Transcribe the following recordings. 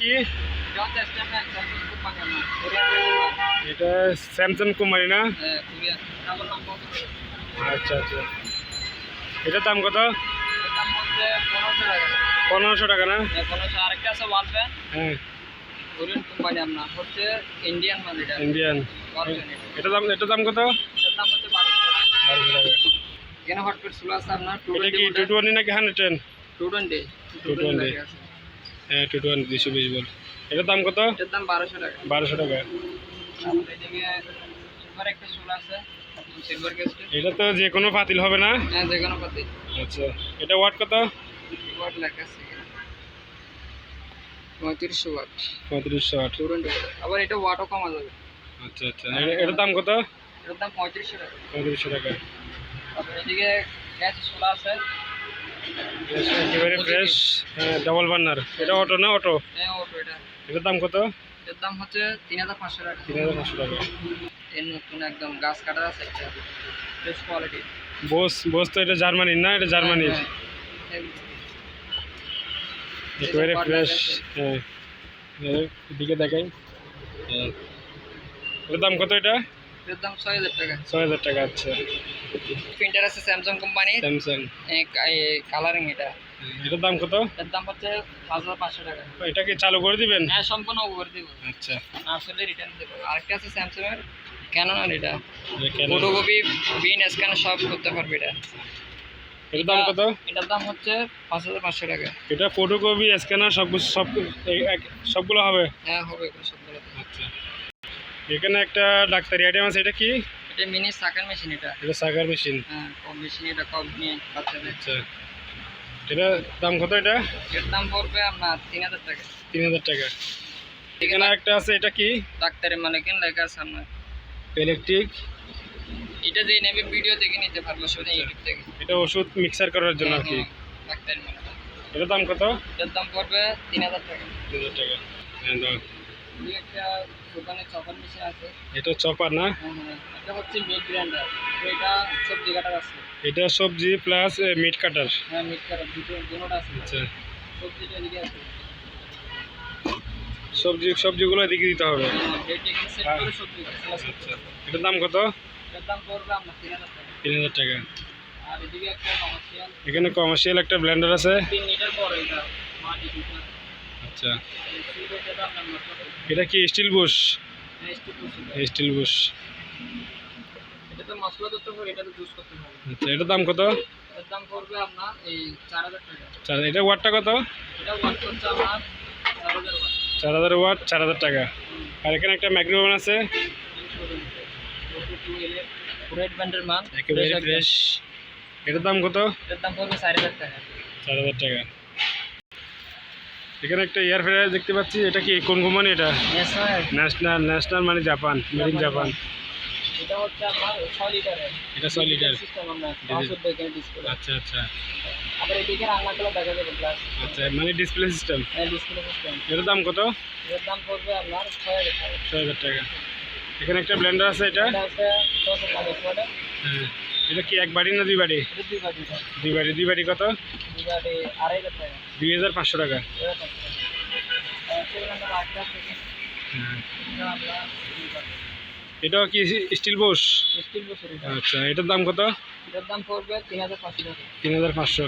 কি? এটা Samsung company না? আচ্ছা আচ্ছা, এটার দাম কত? 1500 টাকা না? আরেকটা আছে ওয়াল ফ্যান, হ্যাঁ কোরিয়ান কোম্পানি, আপনার হচ্ছে ইন্ডিয়ান মাল। এটা ইন্ডিয়ান। এটার দাম কত? এটার দাম হচ্ছে 1200 টাকা। 1200 টাকা। এখানে হটপট চুলা আছে আপনার এটা কি 220 নাকি 110? 220 220। হ্যাঁ 220 220 বল। এটার দাম কত? এটার দাম 1200 টাকা। 1200 টাকা। তারপরে এদিকে সিলভার একটা চুলা আছে, সিলভার গ্যাস। এটা তো যে কোনো পাতিল হবে না? হ্যাঁ, যে কোনো পাতি। আচ্ছা, এটা ওয়াট কত? ওয়াট লেখা আছে এখানে 3500 ওয়াট। 3500 ওয়াট। 220। আবার এটা ওয়াটও কমা যাবে। আচ্ছা আচ্ছা, এটার দাম কত? এটার দাম 3500 টাকা। 3500 টাকা। তারপরে এদিকে গ্যাস চুলা আছে, একেবারে ফ্রেশ, ডাবল বার্নার। এটা অটো না? অটো। হ্যাঁ অটো। এটার দাম কত? এটার দাম হচ্ছে 3500 টাকা। 3500 টাকা। এর নতুন একদম গাছ কাটা আছে, একটা ফ্রেশ কোয়ালিটি। বোস তো এটা জার্মানির না? এটা জার্মানির। একেবারে ফ্রেশ। হ্যাঁ, এদিকে দেখাই। এটার দাম কত? এটা এর দাম 6000 টাকা। 6000 টাকা। আচ্ছা, প্রিন্টার আছে স্যামসাং কোম্পানি, স্যামসাং কালারিং। এটার দাম কত? এর দাম হচ্ছে 5500 টাকা। এটা কি চালু করে দিবেন? হ্যাঁ, সম্পূর্ণ করে দিব। আচ্ছা, আসলে রিটার্ন দেব। আরেকটা আছে স্যামসাং এর ক্যানন, এটা কেন? ফটোকপি, বিন স্ক্যান সব করতে পারবে এটা। এটার দাম কত? এটার দাম হচ্ছে 5500 টাকা। এটা ফটোকপি স্ক্যানার সবগুলো হবে? হ্যাঁ হবে এগুলো সবগুলো। আচ্ছা, এখানে একটা ডাক্তারি আইটেম আছে। এটা কি? এটা মিনি সাকার মেশিন। এটা সাগার মেশিন। হ্যাঁ, কম মেশিন। এটা কম নিয়ে বাচ্চাদের। আচ্ছা, এটা দাম কত? এটা এর দাম পড়বে আপনার 3000 টাকা। 3000 টাকা। এখানে একটা আছে। এটা কি? ডাক্তারের মালিকের লেখা আছে আপনার ইলেকট্রিক। এটা যে নেবে ভিডিও দেখে নিতে পারবো সেটা ইউটিউব থেকে। এটা ওষুধ মিক্সার করার জন্য আর কি। ডাক্তারের মালিক। এটার দাম কত? এর দাম পড়বে 3000 টাকা। 3000 টাকা। হ্যাঁ দাও। এই একটা দোকানে চপার মেশিন আছে। এটা চপার না? হ্যাঁ, এটা হচ্ছে মিট গ্রাইন্ডার। এটা সবজি কাটার আছে। এটা সবজি প্লাস মিট কাটার। হ্যাঁ, মিট কাটার দুটোটা আছে। আচ্ছা, সবজিটা এদিকে আছে। সবজিগুলো এদিকে দিতে হবে। এদিকে সেট করে সবজি আছে। আচ্ছা, এটার দাম কত? এর দাম পড়বে আপনার 3000 টাকা। 3000 টাকা। আর এদিকে একটা কমার্শিয়াল। এখানে কমার্শিয়াল একটা ব্লেন্ডার আছে। 3 লিটার বড় এটা মাটি দিতে। আচ্ছা, এটা আপনার মতো। এটা কি স্টিল বুশ? হ্যাঁ, স্টিল বুশ। এটা তো মশলা করতে হবে, এটা তো জুস করতে হবে। আচ্ছা, এটার দাম কত? এর দাম পড়বে আপনার এই 4000 টাকা। আচ্ছা, এটা ওয়াটটা কত? এটা ওয়াট হচ্ছে আপনার 4000 ওয়াট। 4000 ওয়াট, 4000 টাকা। আর এখানে একটা ম্যাক্রো ওভেন আছে। রেড ব্যান্ডের মাল, একেবারে ফ্রেশ। এটার দাম কত? এর দাম পড়বে 4000 টাকা। 4000 টাকা। এখানে একটা এয়ার ফ্রায়ার দেখতে পাচ্ছি। এটা কি কোন কোম্পানি? এটা ন্যাশনাল মানে জাপান, মেড ইন জাপান। এটা হচ্ছে আপনার 6 লিটারের। এটা 6 লিটার। সিস্টেম আমরা 500 এখানে ডিসপ্লে। আচ্ছা আচ্ছা আবার এদিকে রান্নাগুলো দেখা যাবে গ্লাস। আচ্ছা, মানে ডিসপ্লে সিস্টেম। হ্যাঁ, ডিসপ্লে সিস্টেম। এটার দাম কত? এর দাম পড়বে আপনার 6000 টাকা। 6000 টাকা। এখানে একটা ব্লেন্ডার আছে। এটা এটা আছে 650 ওয়াটের। হ্যাঁ, এটা কি এক বাটি না দুই বাটি? এটা দুই বাটি। দুই বাটি কত? দুই বাটি 2500 টাকা। 2500 টাকা। এটা কত? সেগুলো আমরা রাখতে আছে। হ্যাঁ, এটা আমরা এটাও কি স্টিল বুশ? স্টিল বসে এটা। আচ্ছা, এটার দাম কত? এটার দাম পড়বে 3500 টাকা। 3500।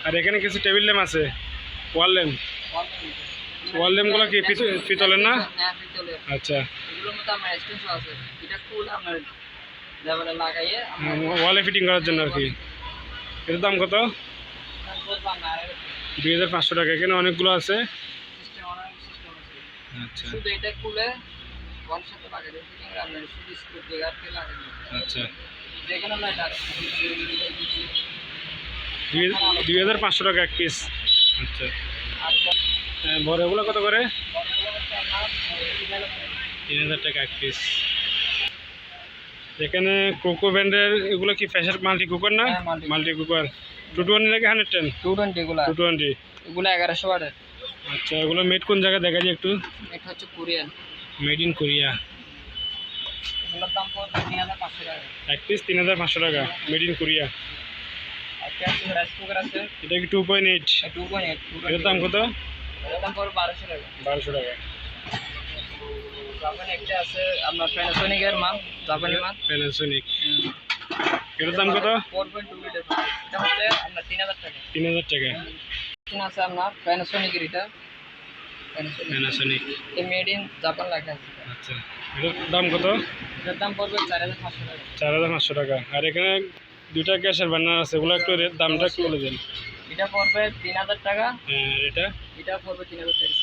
আর এখানে কিছু টেবিল ল্যাম্প আছে, ওয়াল ল্যাম্প। ওয়াল ল্যাম্পগুলো কি পিতলের না? হ্যাঁ, পিতলের। আচ্ছা, এগুলোর মধ্যে আমার এক্সটেনশন আছে। এটা খুলে আপনার লেভেলে লাগাইয়ে ওয়ালে ফিটিং করার জন্য আর কি। এটার দাম কত? দাম পড়বে আপনার 2500 টাকা। এখানে অনেকগুলো আছে। সিস্টেম অনেক সিস্টেম আছে। আচ্ছা শুধু এটা খুলে ওয়াল সাথে লাগাই দেন, ফিটিং আপনার শুধু স্ক্রু দিয়ে আর লাগাই দেন। আচ্ছা, যেখানে আমরা এটা 2500 টাকা এক পিস। আচ্ছা, আর বড়গুলো কত করে? বড়গুলো হচ্ছে আপনার 3000 টাকা এক পিস। এখানে কোকো ব্র্যান্ডের এগুলো কি প্রেসার মাল্টি কুকার না? হ্যাঁ, মাল্টি কুকার। 220 নাকি 110? 220 এগুলা। 220। এগুলা 1100 ওয়াটের। আচ্ছা, এগুলো মেড কোন জায়গায় দেখা যায় একটু? এটা হচ্ছে কোরিয়ান। Made in Korea. এগুলোর দাম পড়বে 3500 টাকা। এক পিস 3500 টাকা, মেড ইন কোরিয়া। একটা আছে রাইস কুকার আছে। এটা কি 2.8? 2.8। এটার দাম কত? এটার দাম পড়বে 1200 টাকা। 1200 টাকা। জাপানি একটা আছে আপনার প্যানাসোনিকের মাল, জাপানি মাল। প্যানাসোনিক, এটার দাম কত? 4.2 লিটার। এটা হচ্ছে আপনার 3000 টাকা। 3000 টাকা। এখানে আছে আপনার প্যানাসোনিকের এটা, প্যানাসোনিক, এটা মেড ইন জাপান লেখা আছে। আচ্ছা, এটার দাম কত? এটার দাম পড়বে 4500 টাকা। 4500 টাকা। আর এখানে দুইটা গ্যাসের বার্নার আছে, ওগুলো একটু দামটা একটু বলে দেন। এটা পড়বে 3000 টাকা, এটা এটা পড়বে 3000 টাকা।